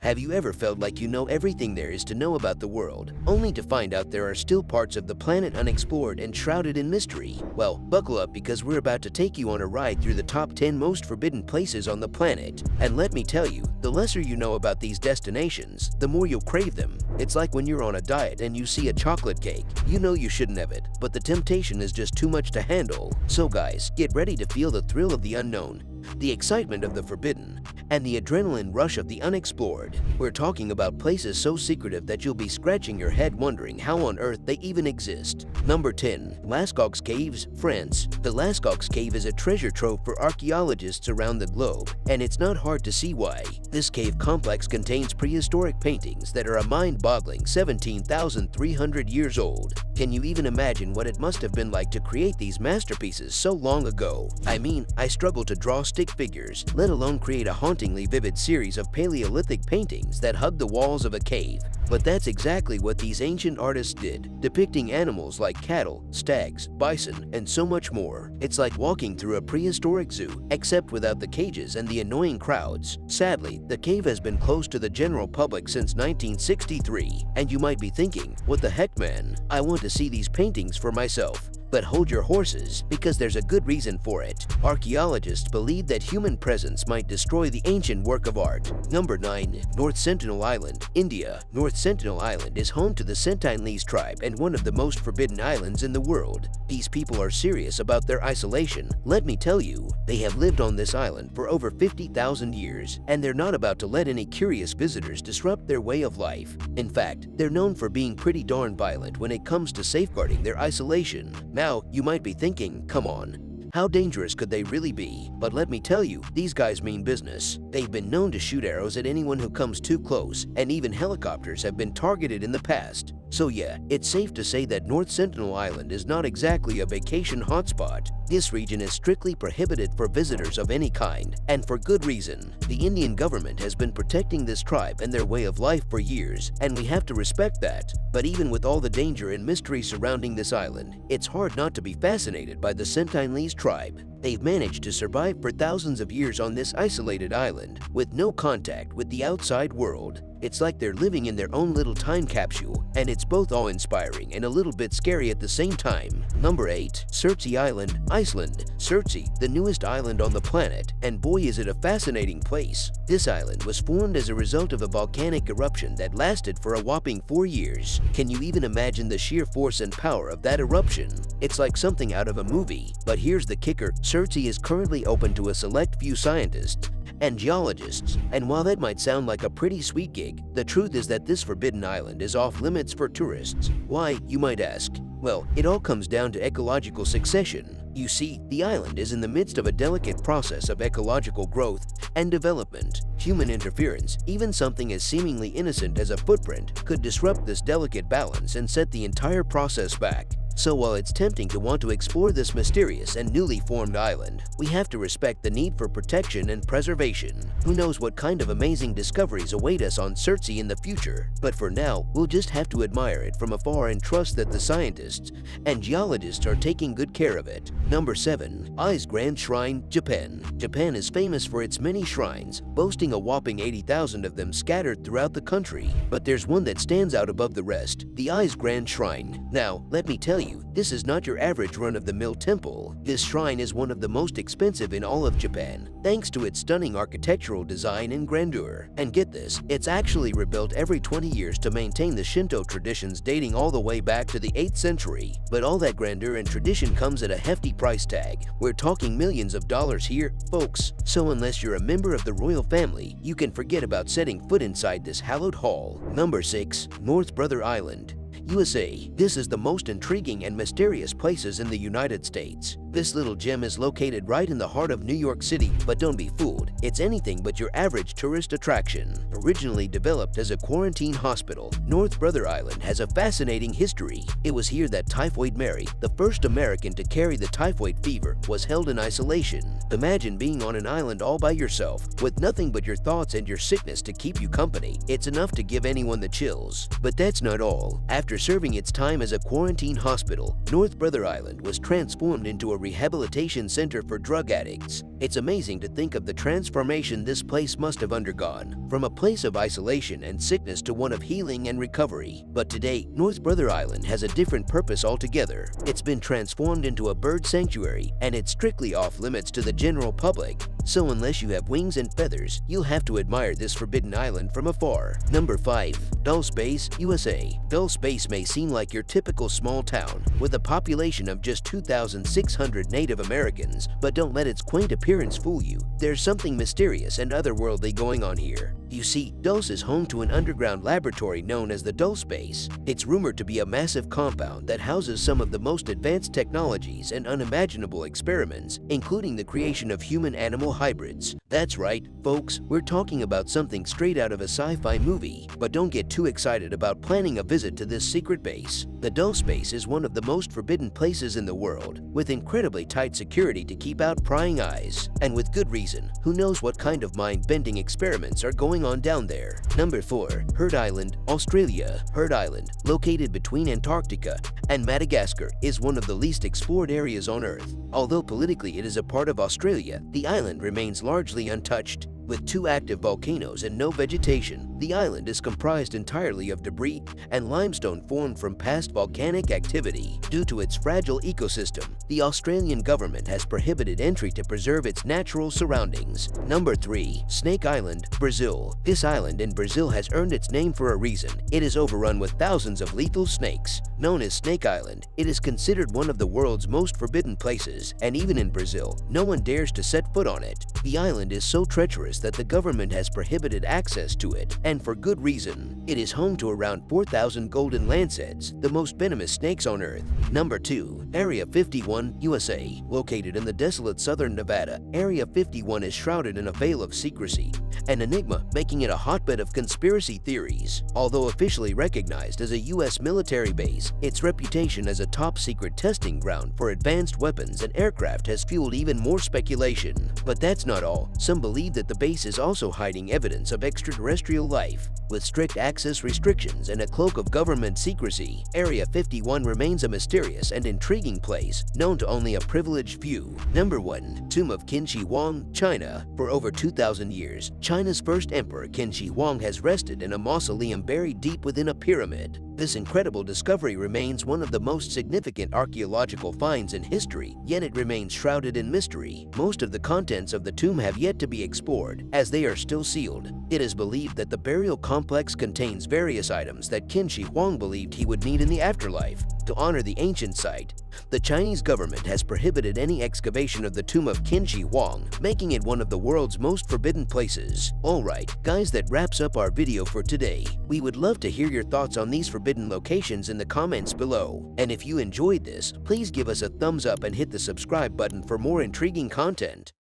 Have you ever felt like you know everything there is to know about the world, only to find out there are still parts of the planet unexplored and shrouded in mystery? Well, buckle up because we're about to take you on a ride through the top 10 most forbidden places on the planet. And let me tell you, the lesser you know about these destinations, the more you'll crave them. It's like when you're on a diet and you see a chocolate cake. You know you shouldn't have it, but the temptation is just too much to handle. So guys, get ready to feel the thrill of the unknown, the excitement of the forbidden, and the adrenaline rush of the unexplored. We're talking about places so secretive that you'll be scratching your head wondering how on earth they even exist. Number 10. Lascaux Caves, France. The Lascaux Cave is a treasure trove for archaeologists around the globe, and it's not hard to see why. This cave complex contains prehistoric paintings that are a mind-boggling 17,300 years old. Can you even imagine what it must have been like to create these masterpieces so long ago? I mean, I struggle to draw stick figures, let alone create a hauntingly vivid series of Paleolithic paintings that hug the walls of a cave. But that's exactly what these ancient artists did, depicting animals like cattle, stags, bison, and so much more. It's like walking through a prehistoric zoo, except without the cages and the annoying crowds. Sadly, the cave has been closed to the general public since 1963, and you might be thinking, what the heck, man? I want to see these paintings for myself. But hold your horses, because there's a good reason for it. Archaeologists believe that human presence might destroy the ancient work of art. Number 9. North Sentinel Island, India. North Sentinel Island is home to the Sentinelese tribe and one of the most forbidden islands in the world. These people are serious about their isolation. Let me tell you, they have lived on this island for over 50,000 years, and they're not about to let any curious visitors disrupt their way of life. In fact, they're known for being pretty darn violent when it comes to safeguarding their isolation. Now, you might be thinking, come on, how dangerous could they really be? But let me tell you, these guys mean business. They've been known to shoot arrows at anyone who comes too close, and even helicopters have been targeted in the past. So yeah, it's safe to say that North Sentinel Island is not exactly a vacation hotspot. This region is strictly prohibited for visitors of any kind, and for good reason. The Indian government has been protecting this tribe and their way of life for years, and we have to respect that. But even with all the danger and mystery surrounding this island, it's hard not to be fascinated by the Sentinelese tribe. They've managed to survive for thousands of years on this isolated island, with no contact with the outside world. It's like they're living in their own little time capsule, and it's both awe-inspiring and a little bit scary at the same time. Number 8. Surtsey Island, Iceland. Surtsey, the newest island on the planet, and boy is it a fascinating place. This island was formed as a result of a volcanic eruption that lasted for a whopping 4 years. Can you even imagine the sheer force and power of that eruption? It's like something out of a movie. But here's the kicker, Surtsey is currently open to a select few scientists and geologists, and while that might sound like a pretty sweet gig, the truth is that this forbidden island is off limits for tourists. Why, you might ask? Well, it all comes down to ecological succession. You see, the island is in the midst of a delicate process of ecological growth and development. Human interference, even something as seemingly innocent as a footprint, could disrupt this delicate balance and set the entire process back. So while it's tempting to want to explore this mysterious and newly formed island, we have to respect the need for protection and preservation. Who knows what kind of amazing discoveries await us on Surtsey in the future, but for now, we'll just have to admire it from afar and trust that the scientists and geologists are taking good care of it. Number 7. Ai's Grand Shrine, Japan. Japan is famous for its many shrines, boasting a whopping 80,000 of them scattered throughout the country. But there's one that stands out above the rest, the Ai's Grand Shrine. Now, let me tell you, this is not your average run-of-the-mill temple. This shrine is one of the most expensive in all of Japan, thanks to its stunning architectural design and grandeur. And get this, it's actually rebuilt every 20 years to maintain the Shinto traditions dating all the way back to the 8th century. But all that grandeur and tradition comes at a hefty price tag. We're talking millions of dollars here, folks. So unless you're a member of the royal family, you can forget about setting foot inside this hallowed hall. Number 6. North Brother Island, USA. This is the most intriguing and mysterious places in the United States. This little gem is located right in the heart of New York City, but don't be fooled, it's anything but your average tourist attraction. Originally developed as a quarantine hospital, North Brother Island has a fascinating history. It was here that Typhoid Mary, the first American to carry the typhoid fever, was held in isolation. Imagine being on an island all by yourself, with nothing but your thoughts and your sickness to keep you company. It's enough to give anyone the chills. But that's not all. After After serving its time as a quarantine hospital, North Brother Island was transformed into a rehabilitation center for drug addicts. It's amazing to think of the transformation this place must have undergone, from a place of isolation and sickness to one of healing and recovery. But today, North Brother Island has a different purpose altogether. It's been transformed into a bird sanctuary, and it's strictly off limits to the general public. So unless you have wings and feathers, you'll have to admire this forbidden island from afar. Number 5. Dull Space, USA. Dull Space may seem like your typical small town, with a population of just 2,600 Native Americans, but don't let its quaint appearance fool you. There's something mysterious and otherworldly going on here. You see, Dulce is home to an underground laboratory known as the Dull Space. It's rumored to be a massive compound that houses some of the most advanced technologies and unimaginable experiments, including the creation of human-animal hybrids. That's right, folks, we're talking about something straight out of a sci-fi movie. But don't get too excited about planning a visit to this secret base. The Dull Space is one of the most forbidden places in the world, with incredibly tight security to keep out prying eyes. And with good reason. Who knows what kind of mind-bending experiments are going on down there. Number 4. Heard Island, Australia. Heard Island, located between Antarctica and Madagascar, is one of the least explored areas on Earth. Although politically it is a part of Australia, the island remains largely untouched. With 2 active volcanoes and no vegetation, the island is comprised entirely of debris and limestone formed from past volcanic activity. Due to its fragile ecosystem, the Australian government has prohibited entry to preserve its natural surroundings. Number 3. Snake Island, Brazil. This island in Brazil has earned its name for a reason. It is overrun with thousands of lethal snakes. Known as Snake Island, it is considered one of the world's most forbidden places, and even in Brazil, no one dares to set foot on it. The island is so treacherous that the government has prohibited access to it, and for good reason. It is home to around 4,000 golden lancets, the most venomous snakes on Earth. Number 2. Area 51, USA. Located in the desolate southern Nevada, Area 51 is shrouded in a veil of secrecy, an enigma making it a hotbed of conspiracy theories. Although officially recognized as a U.S. military base, its reputation as a top-secret testing ground for advanced weapons and aircraft has fueled even more speculation. But that's not all. Some believe that the base is also hiding evidence of extraterrestrial life. With strict access restrictions and a cloak of government secrecy, Area 51 remains a mysterious and intriguing place known to only a privileged few. Number 1. Tomb of Qin Shi Huang, China. For over 2,000 years, China's first emperor Qin Shi Huang has rested in a mausoleum buried deep within a pyramid. This incredible discovery remains one of the most significant archaeological finds in history, yet it remains shrouded in mystery. Most of the contents of the tomb have yet to be explored, as they are still sealed. It is believed that the burial complex contains various items that Qin Shi Huang believed he would need in the afterlife. To honor the ancient site, the Chinese government has prohibited any excavation of the tomb of Qin Shi Huang, making it one of the world's most forbidden places. Alright, guys, that wraps up our video for today. We would love to hear your thoughts on these forbidden locations in the comments below. And if you enjoyed this, please give us a thumbs up and hit the subscribe button for more intriguing content.